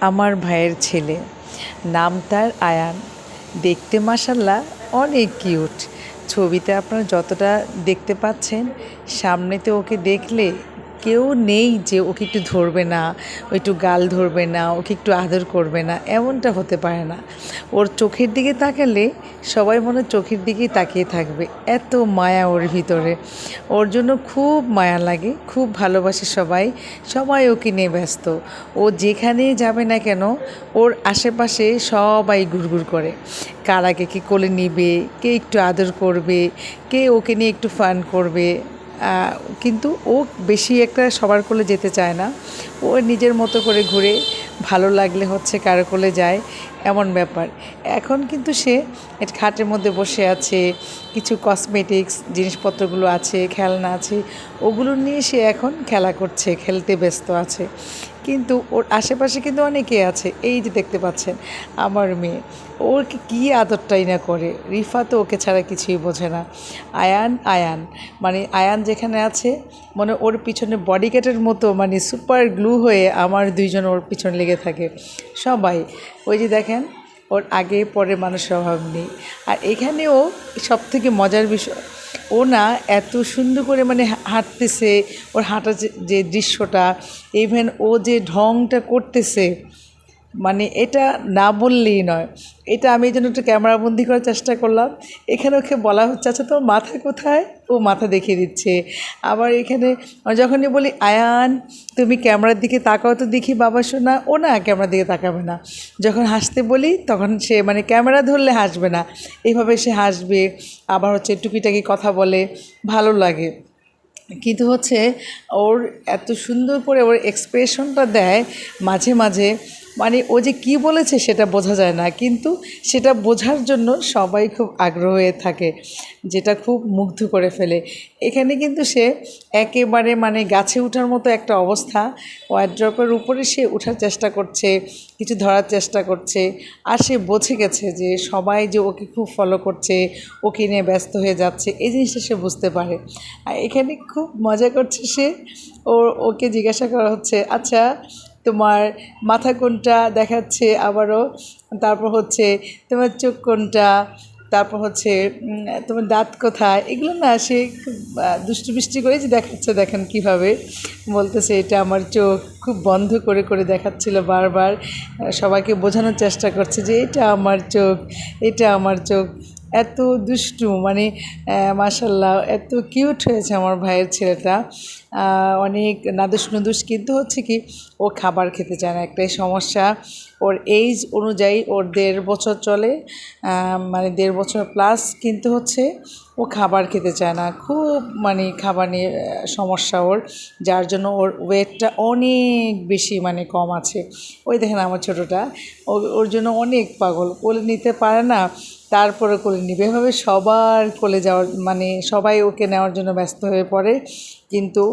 আমার ভাইয়ের ছেলে, নাম তার আয়ান। দেখতে মাশাআল্লাহ অনেক কিউট। ছবিতে আপনারা যতটা দেখতে পাচ্ছেন, সামনেতে ওকে দেখলে কেউ নেই যে ওকে একটু ধরবে না, ও একটু গাল ধরবে না, ওকে একটু আদর করবে না, এমনটা হতে পারে না। ওর চোখের দিকে তাকালে সবাই মনে হয় চোখের দিকেই তাকিয়ে থাকবে, এত মায়া ওর ভিতরে। ওর জন্য খুব মায়া লাগে, খুব ভালোবাসে সবাই, সবাই ওকে নিয়ে ব্যস্ত। ও যেখানেই যাবে না কেন, ওর আশেপাশে সবাই ঘুরঘুর করে। কারাকে কে কোলে নিবে, কে একটু আদর করবে, কে ওকে নিয়ে একটু ফান করবে। কিন্তু ও বেশি একটা সবার কোলে যেতে চায় না। ও নিজের মতো করে ঘুরে, ভালো লাগলে হচ্ছে কারো কোলে যায়, এমন ব্যাপার। এখন কিন্তু সে খাটের মধ্যে বসে আছে, কিছু কসমেটিক্স জিনিসপত্রগুলো আছে, খেলনা আছে, ওগুলো নিয়ে সে এখন খেলা করছে, খেলতে ব্যস্ত আছে। কিন্তু ওর আশেপাশে কিন্তু অনেকে আছে, এই যে দেখতে পাচ্ছেন আমার মেয়ে, ওকে কী আদরটাই না করে। রিফা তো ওকে ছাড়া কিছুই বোঝে না। আয়ান আয়ান মানে আয়ান যেখানে আছে, মানে ওর পিছনে বডিগার্ডের মতো, মানে সুপার গ্লু হয়ে আমার দুইজন ওর পিছনে লেগে থাকে সবাই। ওই যে দেখেন, ওর আগে পরে মানুষের অভাব নেই। আর এখানেও সবথেকে মজার বিষয়, ও না এত সুন্দর করে মানে হাঁটতেছে, ওর হাঁটার যে দৃশ্যটা, ইভেন ও যে ঢংটা করতেছে, মানে এটা না বললেই নয়। এটা আমি এই জন্য একটু ক্যামেরাবন্দি করার চেষ্টা করলাম। এখানে ওকে বলা হচ্ছে, আচ্ছা তোর মাথা কোথায়, ও মাথা দেখিয়ে দিচ্ছে। আবার এখানে যখনই বলি আয়ান তুমি ক্যামেরার দিকে তাকাও তো দেখি বাবা শোনা, ও না ক্যামেরার দিকে তাকাবে না। যখন হাসতে বলি তখন সে মানে ক্যামেরা ধরলে হাসবে না, এইভাবে সে হাসবে। আবার হচ্ছে টুকিটাকি কথা বলে, ভালো লাগে। কিন্তু হচ্ছে ওর এত সুন্দর করে ওর এক্সপ্রেশনটা দেয় মাঝে মাঝে, মানে ও যে কী বলেছে সেটা বোঝা যায় না, কিন্তু সেটা বোঝার জন্য সবাই খুব আগ্রহ হয়ে থাকে, যেটা খুব মুগ্ধ করে ফেলে। এখানে কিন্তু সে একেবারে মানে গাছে ওঠার মতো একটা অবস্থা, ওয়ারড্রপের উপরে সে ওঠার চেষ্টা করছে, কিছু ধরার চেষ্টা করছে। আর সে বুঝে গেছে যে সবাই যে ওকে খুব ফলো করছে, ওকে নিয়ে ব্যস্ত হয়ে যাচ্ছে, এই জিনিসটা সে বুঝতে পারে। আর এখানে খুব মজা করছে সে। ওকে জিজ্ঞাসা করা হচ্ছে, আচ্ছা তোমার মাথা কোনটা দেখাচ্ছে, আবারও তারপর হচ্ছে তোমার চোখ কোনটা, তারপর হচ্ছে তোমার দাঁত কোথায়, এগুলো না সে খুব দুষ্টু মিষ্টি করে যে দেখাচ্ছে, দেখেন কিভাবে বলতেছে এটা আমার চোখ, খুব বন্ধ করে করে দেখাচ্ছিল বারবার, সবাইকে বোঝানোর চেষ্টা করছে যে এটা আমার চোখ, এটা আমার চোখ। এত দুষ্টু মানে মাশাল্লাহ, এত কিউট হয়েছে আমার ভাইয়ের ছেলেটা। অনেক নাদুস নুদুস, কিন্তু হচ্ছে কি ও খাবার খেতে চায় না, একটাই সমস্যা। ওর এইজ অনুযায়ী ওর 1.5 বছর চলে, মানে 1.5 বছর প্লাস, কিন্তু হচ্ছে ও খাবার খেতে চায় না, খুব মানে খাবার নিয়ে সমস্যা ওর, যার জন্য ওর ওয়েটটা অনেক বেশি মানে কম আছে। ওই দেখেন আমার ছোটোটা, ওর জন্য অনেক পাগল, কোলে নিতে পারে না, তারপরে কোলে নিবে, এভাবে সবার কোলে যাওয়ার মানে সবাই ওকে নেওয়ার জন্য ব্যস্ত হয়ে পড়ে। কিন্তু